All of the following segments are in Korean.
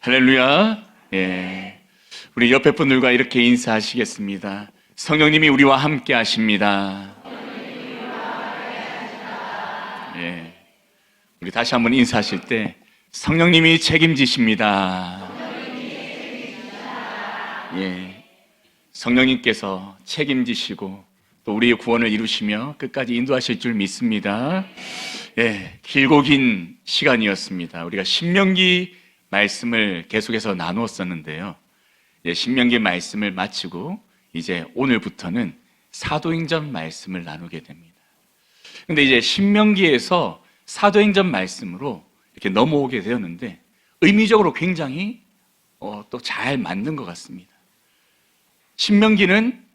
할렐루야. 예. 우리 옆에 분들과 이렇게 인사하시겠습니다. 성령님이 우리와 함께 하십니다. 예. 우리 다시 한번 인사하실 때 성령님이 책임지십니다. 예. 성령님께서 책임지시고 또 우리의 구원을 이루시며 끝까지 인도하실 줄 믿습니다. 예. 길고 긴 시간이었습니다. 우리가 신명기 말씀을 계속해서 나누었었는데요. 신명기 말씀을 마치고 이제 오늘부터는 사도행전 말씀을 나누게 됩니다. 근데 이제 신명기에서 사도행전 말씀으로 이렇게 넘어오게 되었는데 의미적으로 굉장히 또 잘 맞는 것 같습니다. 신명기는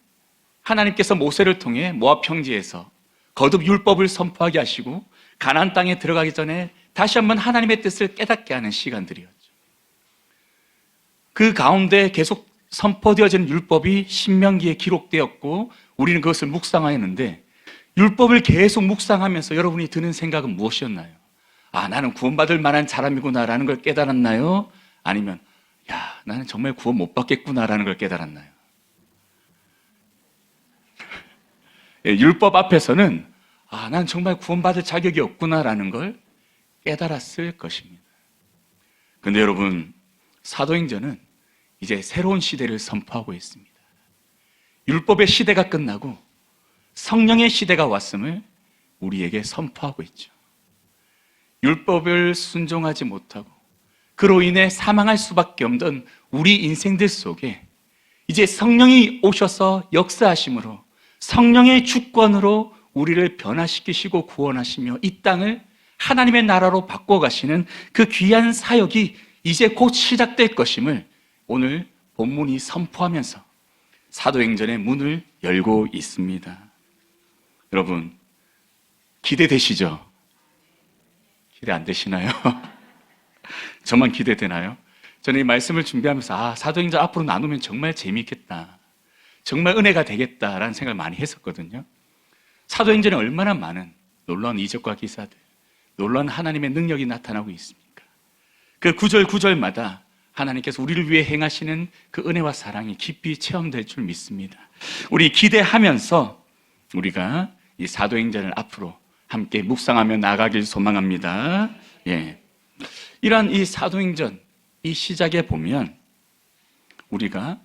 하나님께서 모세를 통해 모압 평지에서 거듭 율법을 선포하게 하시고 가나안 땅에 들어가기 전에 다시 한번 하나님의 뜻을 깨닫게 하는 시간들이었죠. 그 가운데 계속 선포되어지는 율법이 신명기에 기록되었고 우리는 그것을 묵상하였는데, 율법을 계속 묵상하면서 여러분이 드는 생각은 무엇이었나요? 아, 나는 구원받을 만한 사람이구나라는 걸 깨달았나요? 아니면 야, 나는 정말 구원 못 받겠구나라는 걸 깨달았나요? 예, 율법 앞에서는 아, 난 정말 구원받을 자격이 없구나라는 걸 깨달았을 것입니다. 근데 여러분, 사도행전은 이제 새로운 시대를 선포하고 있습니다. 율법의 시대가 끝나고 성령의 시대가 왔음을 우리에게 선포하고 있죠. 율법을 순종하지 못하고 그로 인해 사망할 수밖에 없던 우리 인생들 속에 이제 성령이 오셔서 역사하심으로 성령의 주권으로 우리를 변화시키시고 구원하시며 이 땅을 하나님의 나라로 바꿔가시는 그 귀한 사역이 이제 곧 시작될 것임을 오늘 본문이 선포하면서 사도행전의 문을 열고 있습니다. 여러분, 기대되시죠? 기대 안 되시나요? 저만 기대되나요? 저는 이 말씀을 준비하면서 아, 사도행전 앞으로 나누면 정말 재미있겠다, 정말 은혜가 되겠다라는 생각을 많이 했었거든요. 사도행전에 얼마나 많은 놀라운 이적과 기사들, 놀라운 하나님의 능력이 나타나고 있습니까? 그 구절 구절마다 하나님께서 우리를 위해 행하시는 그 은혜와 사랑이 깊이 체험될 줄 믿습니다. 우리 기대하면서 우리가 이 사도행전을 앞으로 함께 묵상하며 나가길 소망합니다. 예. 이러한 이 사도행전, 이 시작에 보면 우리가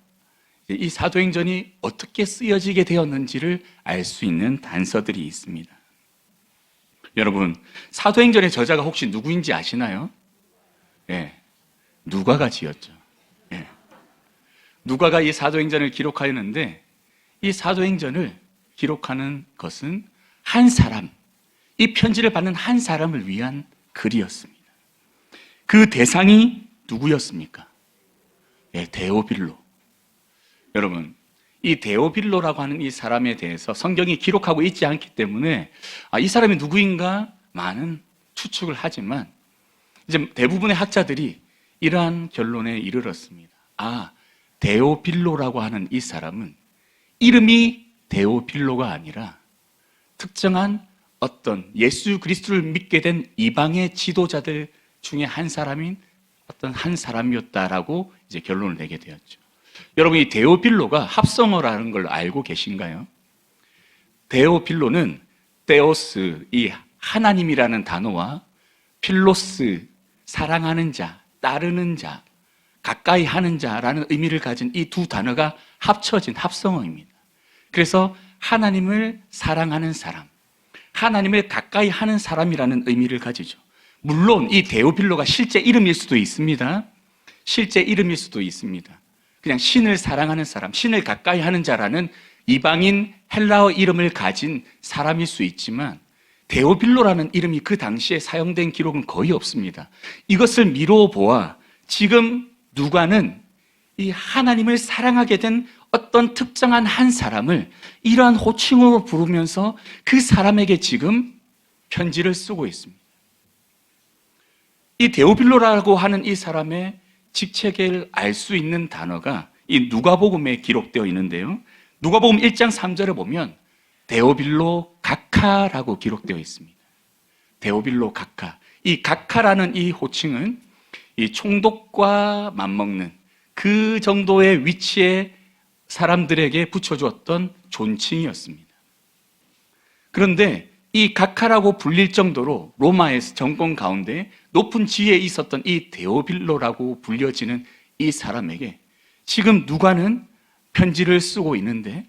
이 사도행전이 어떻게 쓰여지게 되었는지를 알 수 있는 단서들이 있습니다. 여러분, 사도행전의 저자가 혹시 누구인지 아시나요? 예. 누가가 지었죠. 예. 누가가 이 사도행전을 기록하였는데 이 사도행전을 기록하는 것은 한 사람, 이 편지를 받는 한 사람을 위한 글이었습니다. 그 대상이 누구였습니까? 예, 데오빌로. 여러분, 이 데오빌로라고 하는 이 사람에 대해서 성경이 기록하고 있지 않기 때문에 이 사람이 누구인가 많은 추측을 하지만 이제 대부분의 학자들이 이러한 결론에 이르렀습니다. 아, 데오빌로라고 하는 이 사람은 이름이 데오빌로가 아니라 특정한 어떤 예수 그리스도를 믿게 된 이방의 지도자들 중에 한 사람인 어떤 한 사람이었다라고 이제 결론을 내게 되었죠. 여러분, 이 데오빌로가 합성어라는 걸 알고 계신가요? 데오빌로는 데오스, 이 하나님이라는 단어와 필로스, 사랑하는 자, 따르는 자, 가까이 하는 자라는 의미를 가진 이 두 단어가 합쳐진 합성어입니다. 그래서 하나님을 사랑하는 사람, 하나님을 가까이 하는 사람이라는 의미를 가지죠. 물론 이 데오빌로가 실제 이름일 수도 있습니다. 실제 이름일 수도 있습니다. 그냥 신을 사랑하는 사람, 신을 가까이 하는 자라는 이방인 헬라어 이름을 가진 사람일 수 있지만 데오빌로라는 이름이 그 당시에 사용된 기록은 거의 없습니다. 이것을 미루어 보아 지금 누가는 이 하나님을 사랑하게 된 어떤 특정한 한 사람을 이러한 호칭으로 부르면서 그 사람에게 지금 편지를 쓰고 있습니다. 이 데오빌로라고 하는 이 사람의 직책을 알 수 있는 단어가 이 누가복음에 기록되어 있는데요. 누가복음 1장 3절에 보면 데오빌로 가카라고 기록되어 있습니다. 데오빌로 가카. 이 가카라는 이 호칭은 이 총독과 맞먹는 그 정도의 위치에 사람들에게 붙여주었던 존칭이었습니다. 그런데 이 각하라고 불릴 정도로 로마의 정권 가운데 높은 지위에 있었던 이 데오빌로라고 불려지는 이 사람에게 지금 누가는 편지를 쓰고 있는데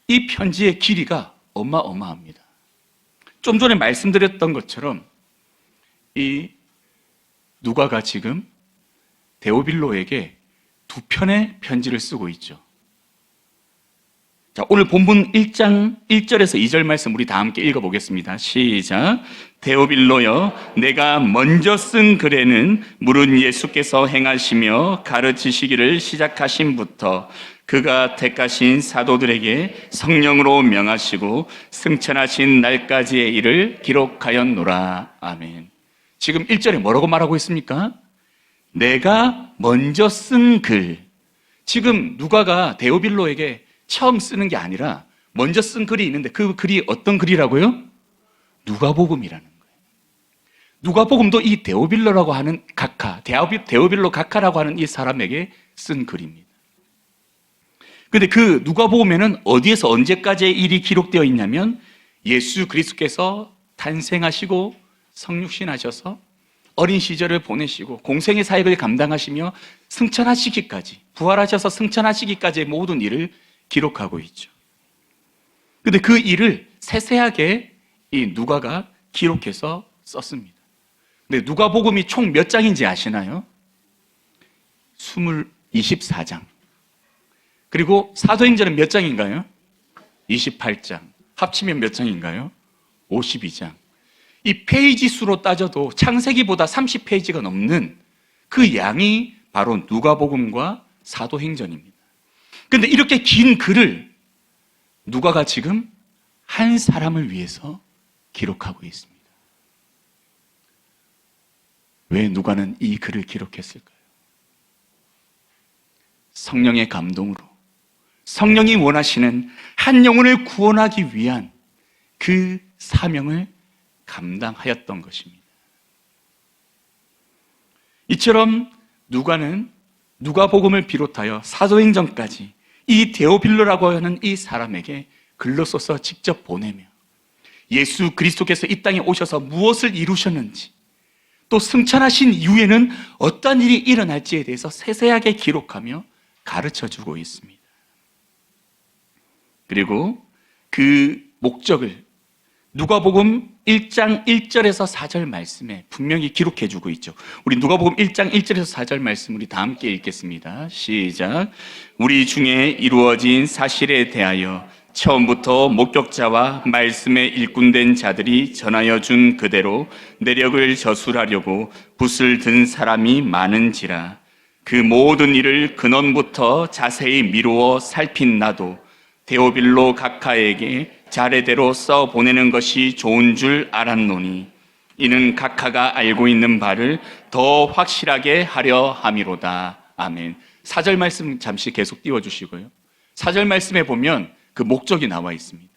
이 편지의 길이가 어마어마합니다. 좀 전에 말씀드렸던 것처럼 이 누가가 지금 데오빌로에게 두 편의 편지를 쓰고 있죠. 자, 오늘 본문 1장 1절에서 2절 말씀 우리 다 함께 읽어보겠습니다. 시작. 데오빌로여, 내가 먼저 쓴 글에는 물은 예수께서 행하시며 가르치시기를 시작하신부터 그가 택하신 사도들에게 성령으로 명하시고 승천하신 날까지의 일을 기록하였노라. 아멘. 지금 1절에 뭐라고 말하고 있습니까? 내가 먼저 쓴 글. 지금 누가가 데오빌로에게 처음 쓰는 게 아니라 먼저 쓴 글이 있는데 그 글이 어떤 글이라고요? 누가복음이라는 거예요. 누가복음도 이 데오빌로라고 하는 각하, 데오빌로 각하라고 하는 이 사람에게 쓴 글입니다. 근데 그 누가복음에는 어디에서 언제까지의 일이 기록되어 있냐면 예수 그리스도께서 탄생하시고 성육신하셔서 어린 시절을 보내시고 공생의 사역을 감당하시며 승천하시기까지, 부활하셔서 승천하시기까지의 모든 일을 기록하고 있죠. 근데 그 일을 세세하게 이 누가가 기록해서 썼습니다. 근데 누가복음이 총 몇 장인지 아시나요? 24장. 그리고 사도행전은 몇 장인가요? 28장. 합치면 몇 장인가요? 52장. 이 페이지 수로 따져도 창세기보다 30페이지가 넘는 그 양이 바로 누가복음과 사도행전입니다. 그런데 이렇게 긴 글을 누가가 지금 한 사람을 위해서 기록하고 있습니다. 왜 누가는 이 글을 기록했을까요? 성령의 감동으로 성령이 원하시는 한 영혼을 구원하기 위한 그 사명을 감당하였던 것입니다. 이처럼 누가는 누가복음을 비롯하여 사도행전까지 이 데오빌로라고 하는 이 사람에게 글로 써서 직접 보내며 예수 그리스도께서 이 땅에 오셔서 무엇을 이루셨는지 또 승천하신 이후에는 어떤 일이 일어날지에 대해서 세세하게 기록하며 가르쳐주고 있습니다. 그리고 그 목적을 누가복음 1장 1절에서 4절 말씀에 분명히 기록해주고 있죠. 우리 누가복음 1장 1절에서 4절 말씀 우리 다 함께 읽겠습니다. 시작. 우리 중에 이루어진 사실에 대하여 처음부터 목격자와 말씀에 일꾼된 자들이 전하여 준 그대로 내력을 저술하려고 붓을 든 사람이 많은지라. 그 모든 일을 근원부터 자세히 미루어 살핀 나도 데오빌로 각하에게 자례대로 써 보내는 것이 좋은 줄 알았노니 이는 각하가 알고 있는 바를 더 확실하게 하려 함이로다. 아멘. 4절 말씀 잠시 계속 띄워주시고요. 4절 말씀에 보면 그 목적이 나와 있습니다.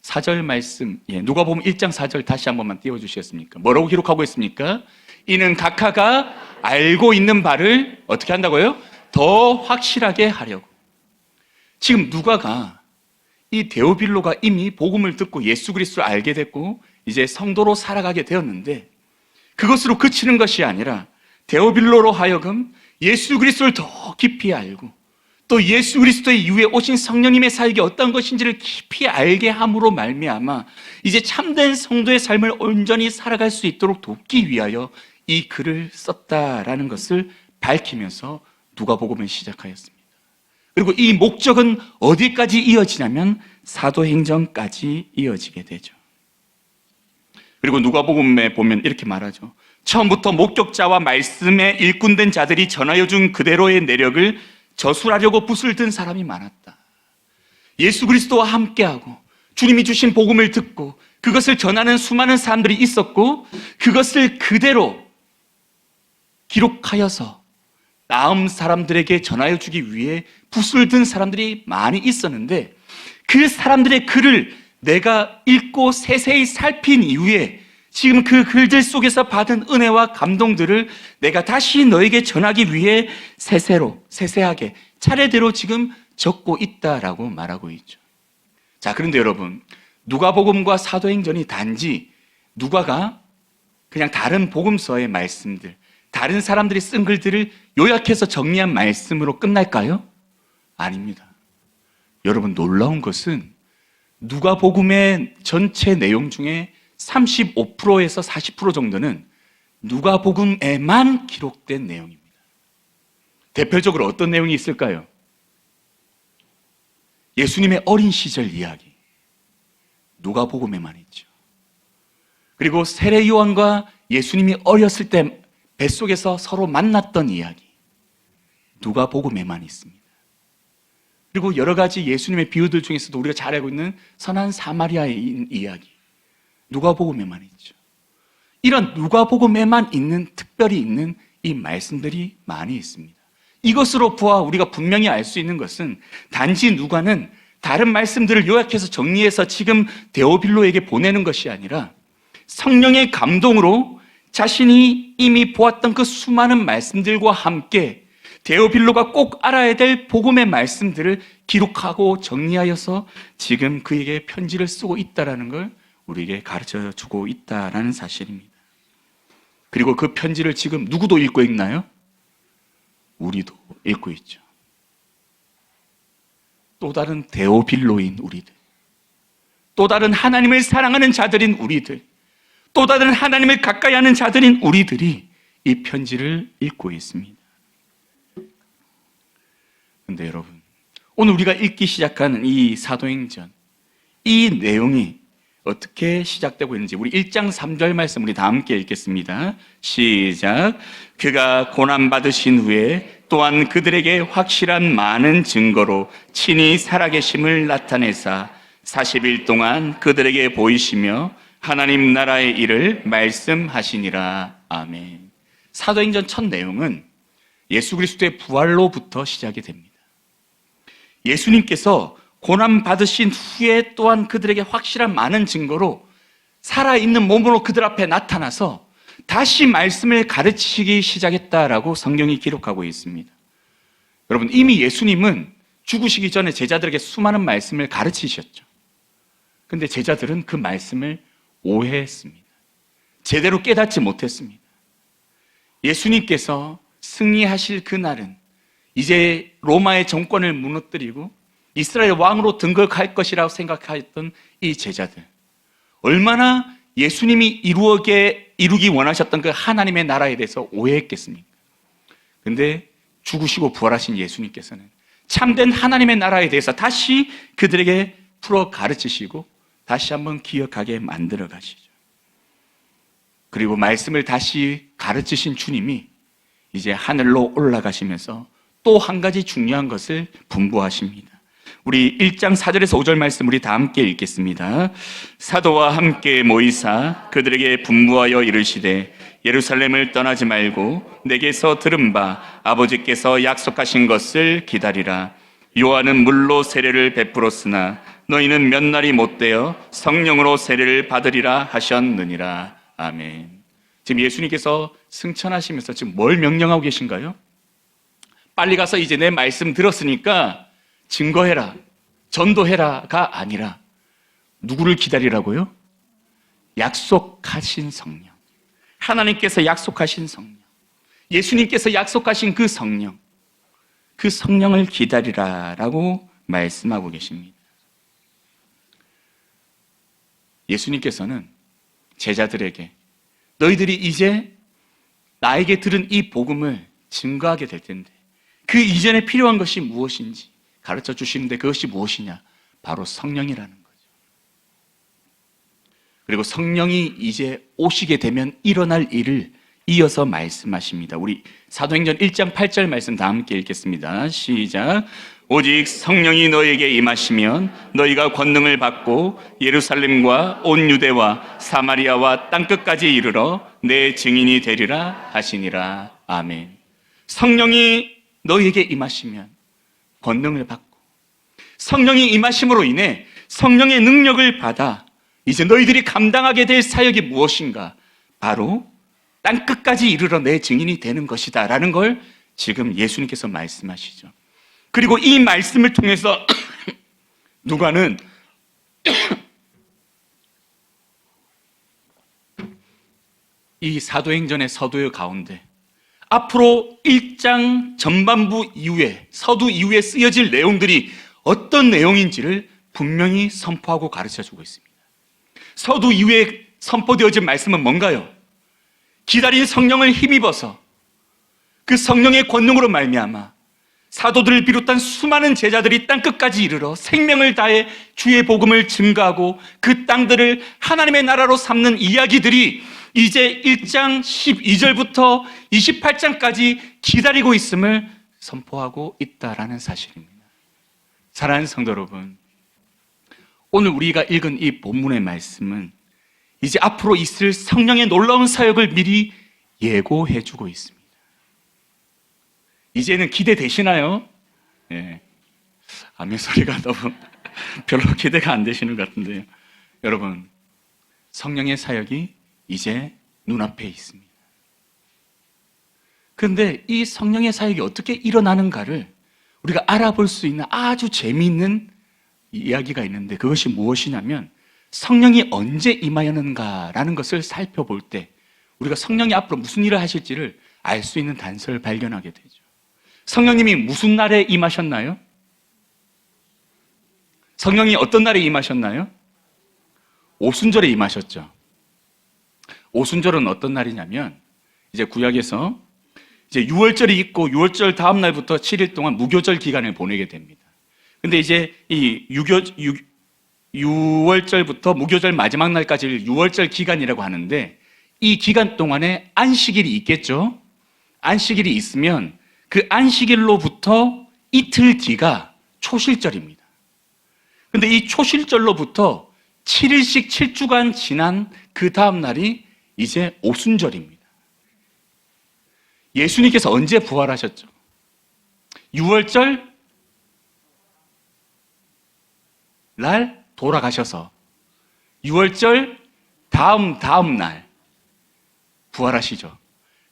4절 말씀, 누가복음 1장 4절 다시 한 번만 띄워주시겠습니까? 뭐라고 기록하고 있습니까? 이는 각하가 알고 있는 바를 어떻게 한다고요? 더 확실하게 하려고. 지금 누가가 이 데오빌로가 이미 복음을 듣고 예수 그리스도를 알게 됐고 이제 성도로 살아가게 되었는데 그것으로 그치는 것이 아니라 데오빌로로 하여금 예수 그리스도를 더 깊이 알고 또 예수 그리스도의 이후에 오신 성령님의 사역이 어떤 것인지를 깊이 알게 함으로 말미암아 이제 참된 성도의 삶을 온전히 살아갈 수 있도록 돕기 위하여 이 글을 썼다라는 것을 밝히면서 누가복음을 시작하였습니다. 그리고 이 목적은 어디까지 이어지냐면 사도행전까지 이어지게 되죠. 그리고 누가복음에 보면 이렇게 말하죠. 처음부터 목격자와 말씀에 일꾼된 자들이 전하여 준 그대로의 내력을 저술하려고 붓을 든 사람이 많았다. 예수 그리스도와 함께하고 주님이 주신 복음을 듣고 그것을 전하는 수많은 사람들이 있었고 그것을 그대로 기록하여서 다음 사람들에게 전하여 주기 위해 붓을 든 사람들이 많이 있었는데 그 사람들의 글을 내가 읽고 세세히 살핀 이후에 지금 그 글들 속에서 받은 은혜와 감동들을 내가 다시 너에게 전하기 위해 세세하게 차례대로 지금 적고 있다라고 말하고 있죠. 자, 그런데 여러분, 누가복음과 사도행전이 단지 누가가 그냥 다른 복음서의 말씀들, 다른 사람들이 쓴 글들을 요약해서 정리한 말씀으로 끝날까요? 아닙니다. 여러분, 놀라운 것은 누가복음의 전체 내용 중에 35%에서 40% 정도는 누가복음에만 기록된 내용입니다. 대표적으로 어떤 내용이 있을까요? 예수님의 어린 시절 이야기, 누가복음에만 있죠. 그리고 세례 요한과 예수님이 어렸을 때 뱃속에서 서로 만났던 이야기, 누가복음에만 있습니다. 그리고 여러 가지 예수님의 비유들 중에서도 우리가 잘 알고 있는 선한 사마리아의 이야기, 누가복음에만 있죠. 이런 누가복음에만 있는, 특별히 있는 이 말씀들이 많이 있습니다. 이것으로 보아 우리가 분명히 알 수 있는 것은 단지 누가는 다른 말씀들을 요약해서 정리해서 지금 데오빌로에게 보내는 것이 아니라 성령의 감동으로 자신이 이미 보았던 그 수많은 말씀들과 함께 데오빌로가 꼭 알아야 될 복음의 말씀들을 기록하고 정리하여서 지금 그에게 편지를 쓰고 있다는 걸 우리에게 가르쳐 주고 있다는 사실입니다. 그리고 그 편지를 지금 누구도 읽고 있나요? 우리도 읽고 있죠. 또 다른 데오빌로인 우리들, 또 다른 하나님을 사랑하는 자들인 우리들, 또 다른 하나님을 가까이 하는 자들인 우리들이 이 편지를 읽고 있습니다. 그런데 여러분, 오늘 우리가 읽기 시작하는 이 사도행전, 이 내용이 어떻게 시작되고 있는지 우리 1장 3절 말씀 우리 다 함께 읽겠습니다. 시작. 그가 고난받으신 후에 또한 그들에게 확실한 많은 증거로 친히 살아계심을 나타내사 40일 동안 그들에게 보이시며 하나님 나라의 일을 말씀하시니라. 아멘. 사도행전 첫 내용은 예수 그리스도의 부활로부터 시작이 됩니다. 예수님께서 고난받으신 후에 또한 그들에게 확실한 많은 증거로 살아있는 몸으로 그들 앞에 나타나서 다시 말씀을 가르치기 시작했다라고 성경이 기록하고 있습니다. 여러분, 이미 예수님은 죽으시기 전에 제자들에게 수많은 말씀을 가르치셨죠. 근데 제자들은 그 말씀을 오해했습니다. 제대로 깨닫지 못했습니다. 예수님께서 승리하실 그날은 이제 로마의 정권을 무너뜨리고 이스라엘 왕으로 등극할 것이라고 생각했던 이 제자들, 얼마나 예수님이 이루기 원하셨던 그 하나님의 나라에 대해서 오해했겠습니까? 근데 죽으시고 부활하신 예수님께서는 참된 하나님의 나라에 대해서 다시 그들에게 풀어 가르치시고 다시 한번 기억하게 만들어 가시죠. 그리고 말씀을 다시 가르치신 주님이 이제 하늘로 올라가시면서 또 한 가지 중요한 것을 분부하십니다. 우리 1장 4절에서 5절 말씀 우리 다 함께 읽겠습니다. 사도와 함께 모이사 그들에게 분부하여 이르시되 예루살렘을 떠나지 말고 내게서 들은 바 아버지께서 약속하신 것을 기다리라. 요한은 물로 세례를 베풀었으나 너희는 몇 날이 못되어 성령으로 세례를 받으리라 하셨느니라. 아멘. 지금 예수님께서 승천하시면서 지금 뭘 명령하고 계신가요? 빨리 가서 이제 내 말씀 들었으니까 증거해라, 전도해라가 아니라 누구를 기다리라고요? 약속하신 성령, 하나님께서 약속하신 성령, 예수님께서 약속하신 그 성령, 그 성령을 기다리라라고 말씀하고 계십니다. 예수님께서는 제자들에게 너희들이 이제 나에게 들은 이 복음을 증거하게 될 텐데 그 이전에 필요한 것이 무엇인지 가르쳐 주시는데 그것이 무엇이냐? 바로 성령이라는 거죠. 그리고 성령이 이제 오시게 되면 일어날 일을 이어서 말씀하십니다. 우리 사도행전 1장 8절 말씀 다 함께 읽겠습니다. 시작. 오직 성령이 너에게 임하시면 너희가 권능을 받고 예루살렘과 온 유대와 사마리아와 땅끝까지 이르러 내 증인이 되리라 하시니라. 아멘. 성령이 너희에게 임하시면 권능을 받고 성령이 임하심으로 인해 성령의 능력을 받아 이제 너희들이 감당하게 될 사역이 무엇인가? 바로 땅 끝까지 이르러 내 증인이 되는 것이다 라는 걸 지금 예수님께서 말씀하시죠. 그리고 이 말씀을 통해서 누가는 이 사도행전의 서두의 가운데 앞으로 1장 전반부 이후에, 서두 이후에 쓰여질 내용들이 어떤 내용인지를 분명히 선포하고 가르쳐주고 있습니다. 서두 이후에 선포되어진 말씀은 뭔가요? 기다린 성령을 힘입어서 그 성령의 권능으로 말미암아 사도들을 비롯한 수많은 제자들이 땅끝까지 이르러 생명을 다해 주의 복음을 증거하고 그 땅들을 하나님의 나라로 삼는 이야기들이 이제 1장 12절부터 28장까지 기다리고 있음을 선포하고 있다라는 사실입니다. 사랑하는 성도 여러분, 오늘 우리가 읽은 이 본문의 말씀은 이제 앞으로 있을 성령의 놀라운 사역을 미리 예고해 주고 있습니다. 이제는 기대되시나요? 네. 아멘 소리가 너무 별로 기대가 안 되시는 것 같은데요. 여러분, 성령의 사역이 이제 눈앞에 있습니다. 그런데 이 성령의 사역이 어떻게 일어나는가를 우리가 알아볼 수 있는 아주 재미있는 이야기가 있는데, 그것이 무엇이냐면 성령이 언제 임하였는가라는 것을 살펴볼 때 우리가 성령이 앞으로 무슨 일을 하실지를 알 수 있는 단서를 발견하게 되죠. 성령님이 무슨 날에 임하셨나요? 성령이 어떤 날에 임하셨나요? 오순절에 임하셨죠. 오순절은 어떤 날이냐면 이제 구약에서 이제 유월절이 있고 유월절 다음 날부터 7일 동안 무교절 기간을 보내게 됩니다. 근데 이제 이 유월절부터 무교절 마지막 날까지를 유월절 기간이라고 하는데, 이 기간 동안에 안식일이 있겠죠. 안식일이 있으면 그 안식일로부터 이틀 뒤가 초실절입니다. 근데 이 초실절로부터 7일씩 7주간 지난 그 다음 날이 이제 오순절입니다. 예수님께서 언제 부활하셨죠? 유월절 날 돌아가셔서 유월절 다음 날 부활하시죠.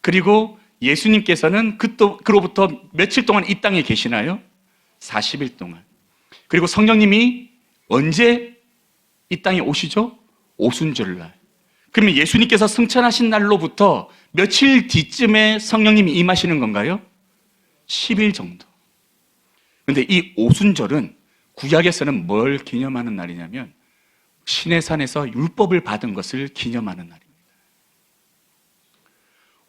그리고 예수님께서는 그로부터 며칠 동안 이 땅에 계시나요? 40일 동안. 그리고 성령님이 언제 이 땅에 오시죠? 오순절날. 그러면 예수님께서 승천하신 날로부터 며칠 뒤쯤에 성령님이 임하시는 건가요? 10일 정도. 그런데 이 오순절은 구약에서는 뭘 기념하는 날이냐면 시내산에서 율법을 받은 것을 기념하는 날입니다.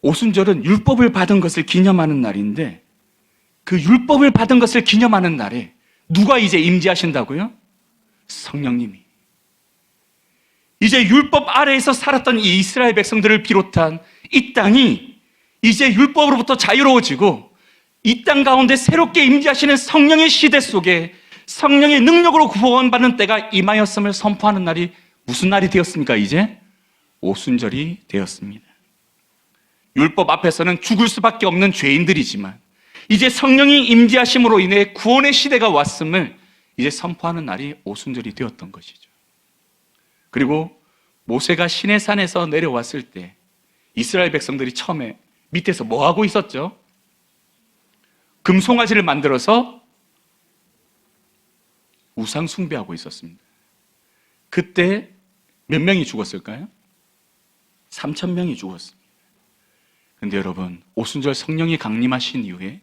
오순절은 율법을 받은 것을 기념하는 날인데, 그 율법을 받은 것을 기념하는 날에 누가 이제 임재하신다고요? 성령님이. 이제 율법 아래에서 살았던 이 이스라엘 백성들을 비롯한 이 땅이 이제 율법으로부터 자유로워지고 이 땅 가운데 새롭게 임재하시는 성령의 시대 속에 성령의 능력으로 구원받는 때가 임하였음을 선포하는 날이 무슨 날이 되었습니까? 이제 오순절이 되었습니다. 율법 앞에서는 죽을 수밖에 없는 죄인들이지만 이제 성령이 임재하심으로 인해 구원의 시대가 왔음을 이제 선포하는 날이 오순절이 되었던 것이죠. 그리고 모세가 시내산에서 내려왔을 때 이스라엘 백성들이 처음에 밑에서 뭐 하고 있었죠? 금송아지를 만들어서 우상 숭배하고 있었습니다. 그때 몇 명이 죽었을까요? 3,000명이 죽었습니다. 그런데 여러분, 오순절 성령이 강림하신 이후에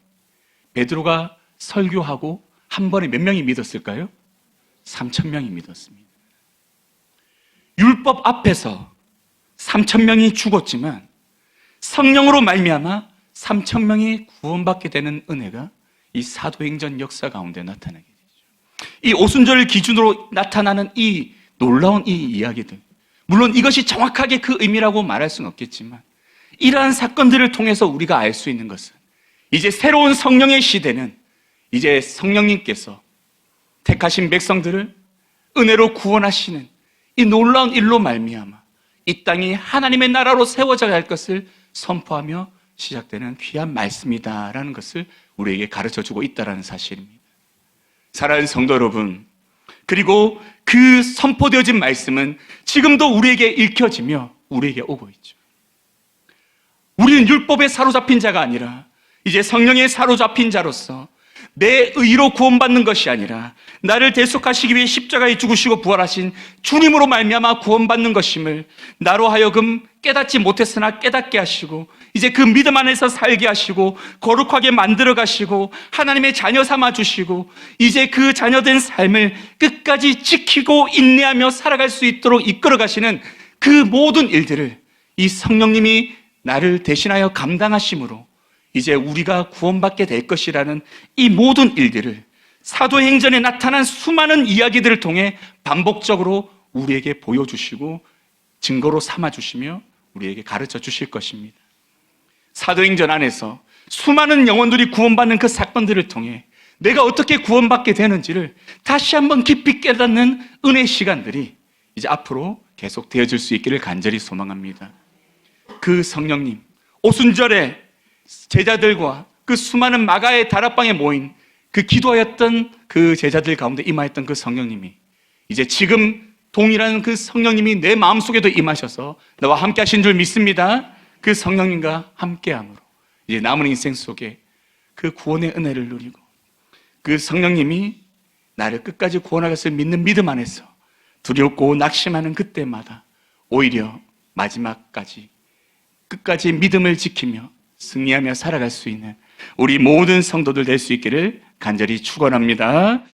베드로가 설교하고 한 번에 몇 명이 믿었을까요? 3,000명이 믿었습니다. 율법 앞에서 3,000명이 죽었지만 성령으로 말미암아 3,000명이 구원받게 되는 은혜가 이 사도행전 역사 가운데 나타나게 되죠. 이 오순절을 기준으로 나타나는 이 놀라운 이 이야기들, 물론 이것이 정확하게 그 의미라고 말할 수는 없겠지만 이러한 사건들을 통해서 우리가 알 수 있는 것은 이제 새로운 성령의 시대는 이제 성령님께서 택하신 백성들을 은혜로 구원하시는 이 놀라운 일로 말미암아 이 땅이 하나님의 나라로 세워져야 할 것을 선포하며 시작되는 귀한 말씀이다라는 것을 우리에게 가르쳐주고 있다는 사실입니다. 사랑하는 성도 여러분, 그리고 그 선포되어진 말씀은 지금도 우리에게 읽혀지며 우리에게 오고 있죠. 우리는 율법에 사로잡힌 자가 아니라 이제 성령에 사로잡힌 자로서 내 의로 구원받는 것이 아니라 나를 대속하시기 위해 십자가에 죽으시고 부활하신 주님으로 말미암아 구원받는 것임을 나로 하여금 깨닫지 못했으나 깨닫게 하시고 이제 그 믿음 안에서 살게 하시고 거룩하게 만들어 가시고 하나님의 자녀 삼아 주시고 이제 그 자녀된 삶을 끝까지 지키고 인내하며 살아갈 수 있도록 이끌어 가시는 그 모든 일들을 이 성령님이 나를 대신하여 감당하심으로 이제 우리가 구원받게 될 것이라는 이 모든 일들을 사도행전에 나타난 수많은 이야기들을 통해 반복적으로 우리에게 보여주시고 증거로 삼아주시며 우리에게 가르쳐 주실 것입니다. 사도행전 안에서 수많은 영혼들이 구원받는 그 사건들을 통해 내가 어떻게 구원받게 되는지를 다시 한번 깊이 깨닫는 은혜의 시간들이 이제 앞으로 계속 되어질 수 있기를 간절히 소망합니다. 그 성령님, 오순절에 제자들과 그 수많은 마가의 다락방에 모인 그 기도하였던 그 제자들 가운데 임하였던 그 성령님이 이제 지금 동일한 그 성령님이 내 마음속에도 임하셔서 나와 함께 하신 줄 믿습니다. 그 성령님과 함께함으로 이제 남은 인생 속에 그 구원의 은혜를 누리고 그 성령님이 나를 끝까지 구원할 것을 믿는 믿음 안에서 두렵고 낙심하는 그때마다 오히려 마지막까지 끝까지 믿음을 지키며 승리하며 살아갈 수 있는 우리 모든 성도들 될 수 있기를 간절히 축원합니다.